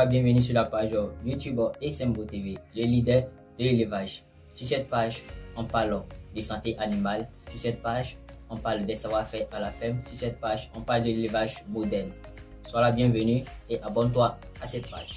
la bienvenue sur la page YouTube SMBO TV, le leader de l'élevage. Sur cette page, on parle de santé animale. Sur cette page, on parle des savoir-faire à la ferme. Sur cette page, on parle de l'élevage moderne. Sois la bienvenue et abonne-toi à cette page.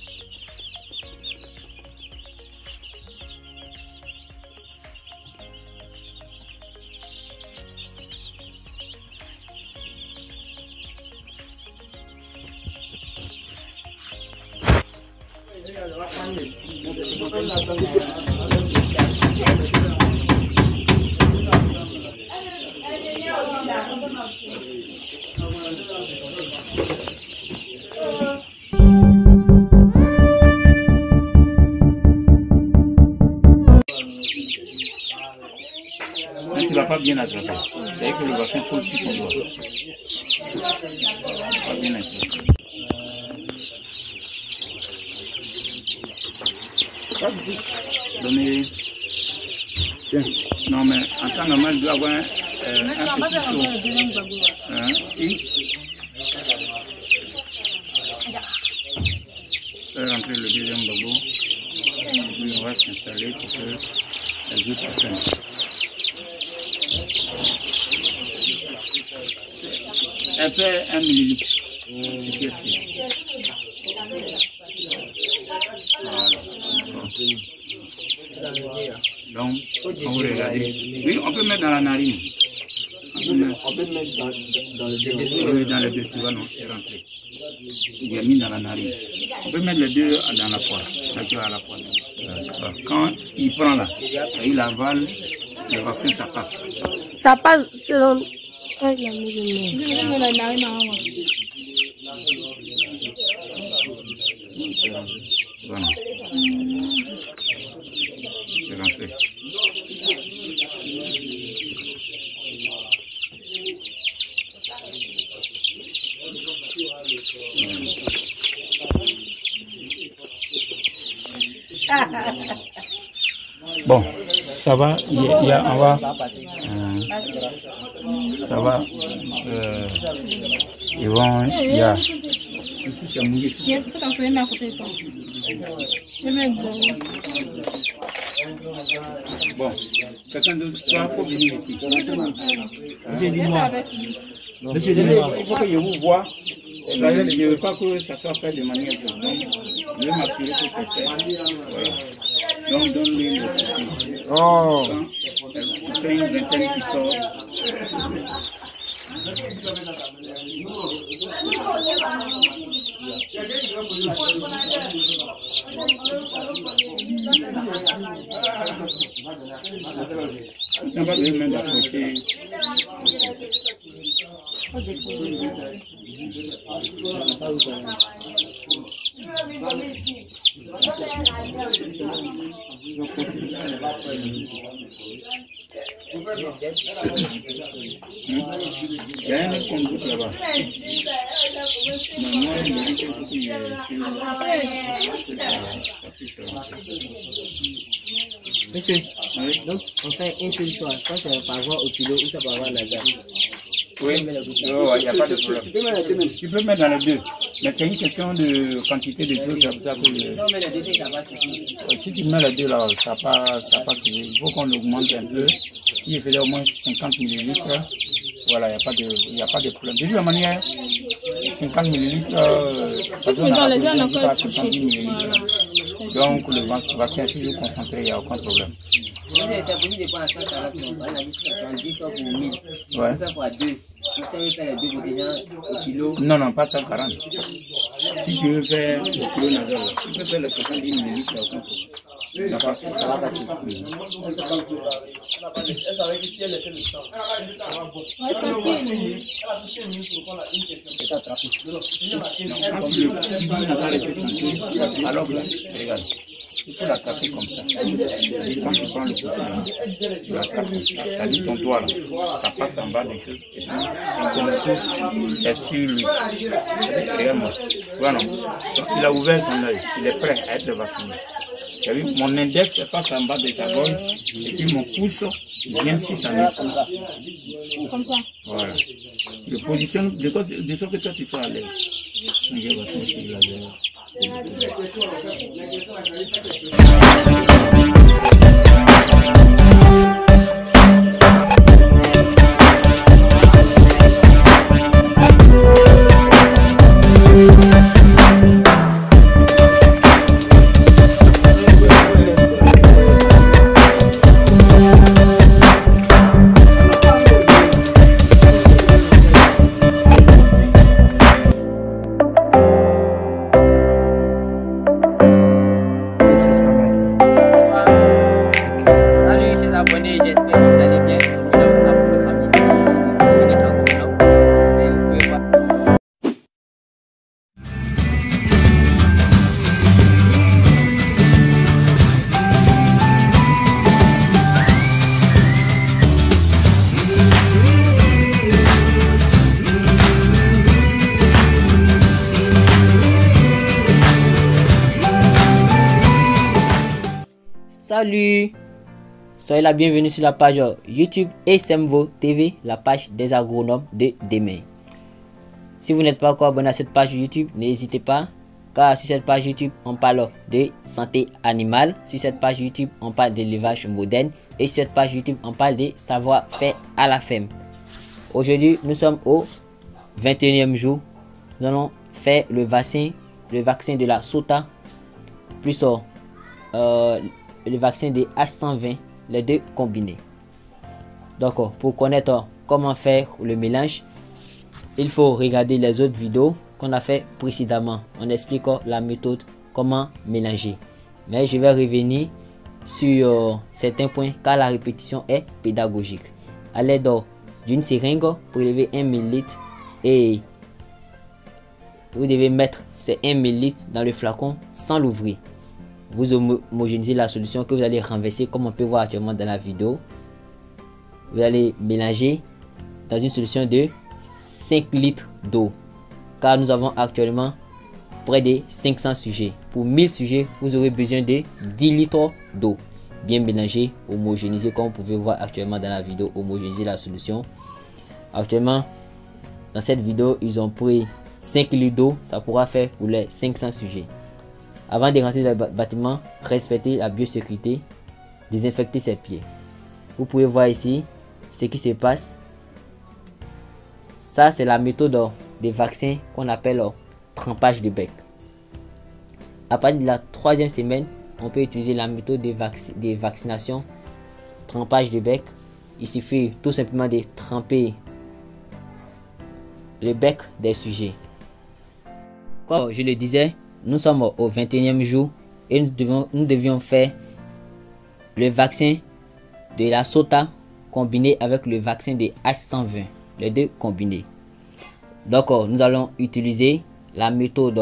Tu ne vas pas bien attraper. C'est-à-dire que le vaccin coule sur ton doigt. Pas bien attraper. Donnez. Tiens. Non, mais en temps normal, il doit avoir un petit saut. Si. Faire rentrer le deuxième babou. Et puis on va s'installer pour que les autres prennent. Elle fait 1 millilitre. Donc, on va regarder. Oui, on peut mettre dans la narine. On peut mettre dans le deux. Oui, dans les deux, tu vois, non, c'est rentré. Il a mis dans la narine. On peut mettre les deux dans la poire. Là, tu vois, à la poire. Quand il prend là, il avale, le vaccin, ça passe. Ça passe selon... Voilà. C'est rentré. Bon, ça va, il y a, on va, ça va, ils vont, il y a, bon, quelqu'un d'autre, il faut venir ici. Monsieur, dis-moi, monsieur, dis-moi, il faut que je vous voie. Je ne veux pas que ça soit fait de manière violente. Je veux m'assurer que c'est fait. Voilà. Donc, donne-lui le petit. Oh! Il fait une vingtaine qui sort. On va lui même approcher. Il y a un autre conduite là-bas. Maman, il me dit qu'il y a Monsieur, donc on fait un seul choix. Soit ça va avoir au kilo ou ça va avoir laser. Oui, il n'y a pas de problème. Tu peux mettre dans les deux. Mais c'est une question de quantité de choses. C'est pour ça que si tu mets les deux là, ça passe. Il faut qu'on augmente un peu. Si je faisais au moins 50 millilitres, voilà, il n'y a pas de problème. De toute manière, 50 millilitres, ça donne à 70 millilitres. Donc le vaccin est toujours concentré, il n'y a aucun problème. C'est possible de prendre à 140, on a dit 70 pour 1000. Ouais. Ça pour à 2. Vous savez faire les deux bouteilles au kilo. Non, pas 140. Si tu veux faire le kilo nasal, tu peux faire les 70 millilitres, il n'y a aucun problème. Ça va passer. Alors, regarde. Il faut l'attraper comme ça. Et quand tu prends le coussin, tu l'attrapes comme ça. Ça dit ton doigt là. Ça passe en bas des choses. Et puis, ton pouce est sur lui. Regarde-moi. Voilà. Donc, il a ouvert son œil. Il est prêt à être vacciné. Tu as vu, mon index passe en bas de sa gorge. Et puis mon pouce vient sur sa nuque. Comme ça. Voilà. Je positionne de sorte que toi tu sois à l'aise. Je vais vacciner sur la gueule. Salut! Soyez la bienvenue sur la page YouTube SMVO TV, la page des agronomes de demain. Si vous n'êtes pas encore abonné à cette page YouTube, n'hésitez pas, car sur cette page YouTube, on parle de santé animale. Sur cette page YouTube, on parle d'élevage moderne. Et sur cette page YouTube, on parle de savoir-faire à la ferme. Aujourd'hui, nous sommes au 21e jour. Nous allons faire le vaccin de la Sota, plus le vaccin de H120, les deux combinés. Donc, pour connaître comment faire le mélange, il faut regarder les autres vidéos qu'on a fait précédemment. On explique la méthode, comment mélanger. Mais je vais revenir sur certains points car la répétition est pédagogique. À l'aide d'une seringue, prélever 1 ml et vous devez mettre ces 1 ml dans le flacon sans l'ouvrir. Vous homogénéisez la solution que vous allez renverser comme on peut voir actuellement dans la vidéo. Vous allez mélanger dans une solution de 5 litres d'eau, car nous avons actuellement près de 500 sujets. Pour 1000 sujets, vous aurez besoin de 10 litres d'eau. Bien mélanger, homogénéiser comme vous pouvez voir actuellement dans la vidéo, homogénéiser la solution. Actuellement, dans cette vidéo, ils ont pris 5 litres d'eau, ça pourra faire pour les 500 sujets. Avant de rentrer dans le bâtiment, respectez la biosécurité, désinfectez ses pieds. Vous pouvez voir ici ce qui se passe. Ça, c'est la méthode des vaccins qu'on appelle trempage de bec. À partir de la 3e semaine, on peut utiliser la méthode des vaccinations trempage de bec. Il suffit tout simplement de tremper le bec des sujets. Comme je le disais, nous sommes au 21e jour et nous devions faire le vaccin de la Sota combiné avec le vaccin de H120, les deux combinés. Donc nous allons utiliser la méthode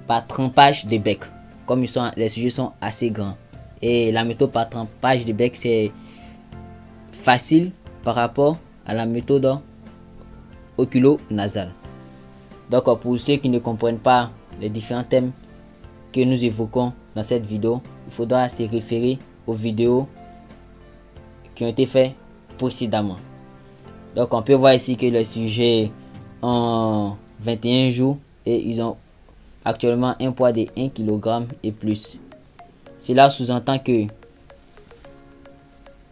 par trempage de bec, comme les sujets sont assez grands. Et la méthode par trempage de bec, c'est facile par rapport à la méthode oculo-nasale. Donc pour ceux qui ne comprennent pas les différents thèmes que nous évoquons dans cette vidéo, il faudra se référer aux vidéos qui ont été faites précédemment. Donc on peut voir ici que les sujets ont 21 jours et ils ont actuellement un poids de 1 kg et plus. Cela sous-entend que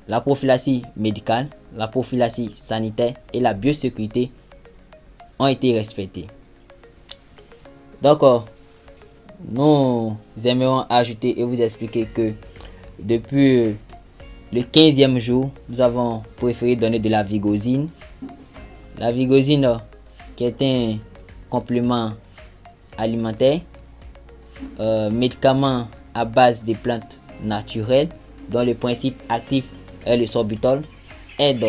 la prophylaxie médicale, la prophylaxie sanitaire et la biosécurité ont été respectées. Donc, nous aimerions ajouter et vous expliquer que depuis le 15e jour, nous avons préféré donner de la vigosine. La vigosine qui est un complément alimentaire, médicament à base de plantes naturelles dont le principe actif est le sorbitol, aide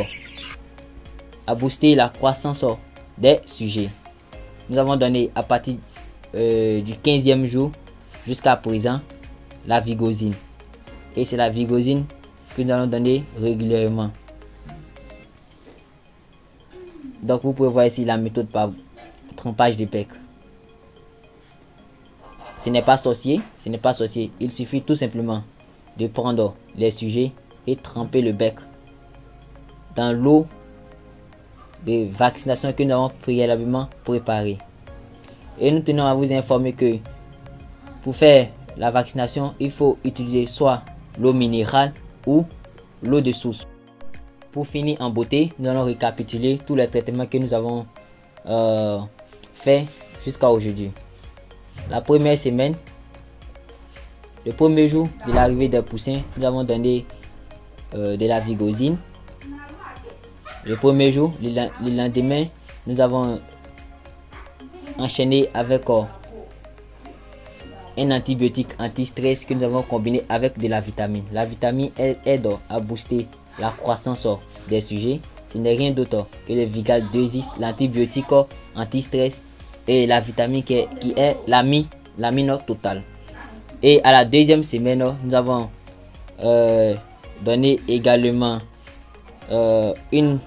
à booster la croissance des sujets. Nous avons donné à partir du 15e jour jusqu'à présent la vigosine, et c'est la vigosine que nous allons donner régulièrement. Donc vous pouvez voir ici la méthode par trempage de bec. Ce n'est pas sorcier, il suffit tout simplement de prendre les sujets et tremper le bec dans l'eau de vaccination que nous avons préalablement préparée. Et nous tenons à vous informer que pour faire la vaccination, il faut utiliser soit l'eau minérale ou l'eau de source. Pour finir en beauté, nous allons récapituler tous les traitements que nous avons fait jusqu'à aujourd'hui. La première semaine, le premier jour de l'arrivée des poussins, nous avons donné de la vigosine. Le premier jour, le lendemain, nous avons enchaîné avec un antibiotique anti-stress que nous avons combiné avec de la vitamine. La vitamine aide à booster la croissance des sujets. Ce n'est rien d'autre que le Vigal 2X, l'antibiotique anti-stress et la vitamine qui est l'amine totale. Et à la deuxième semaine, nous avons donné également une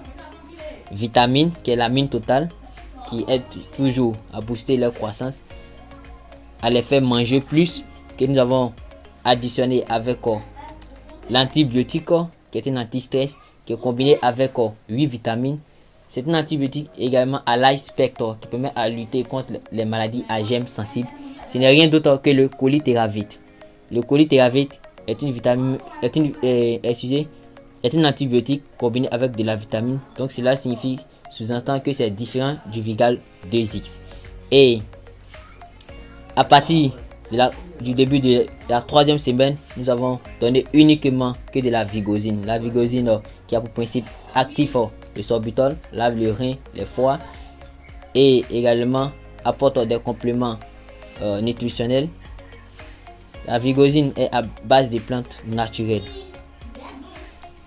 vitamine qui est l'amine totale, qui aide toujours à booster leur croissance, à les faire manger plus, que nous avons additionné avec l'antibiotique qui est un anti-stress qui est combiné avec 8 vitamines. C'est un antibiotique également à large spectre qui permet à lutter contre les maladies à germes sensibles. Ce n'est rien d'autre que le cholétéravite. Le cholétéravite est une vitamine, est un antibiotique combiné avec de la vitamine. Donc cela signifie sous-entend que c'est différent du Vigal 2X. Et à partir du début de la troisième semaine, nous avons donné uniquement que de la vigosine. La vigosine qui a pour principe actif le sorbitol, lave le rein, les foies et également apporte des compléments nutritionnels. La vigosine est à base de plantes naturelles.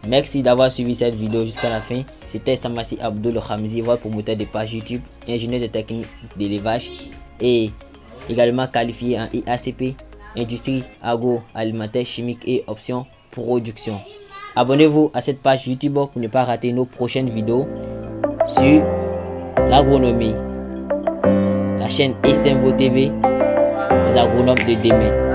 Merci d'avoir suivi cette vidéo jusqu'à la fin. C'était Samassi Abdul Hamzi, votre promoteur de page YouTube, ingénieur de technique d'élevage et également qualifié en IACP, industrie agroalimentaire chimique et options production. Abonnez-vous à cette page YouTube pour ne pas rater nos prochaines vidéos sur l'agronomie. La chaîne SMVO TV, les agronomes de demain.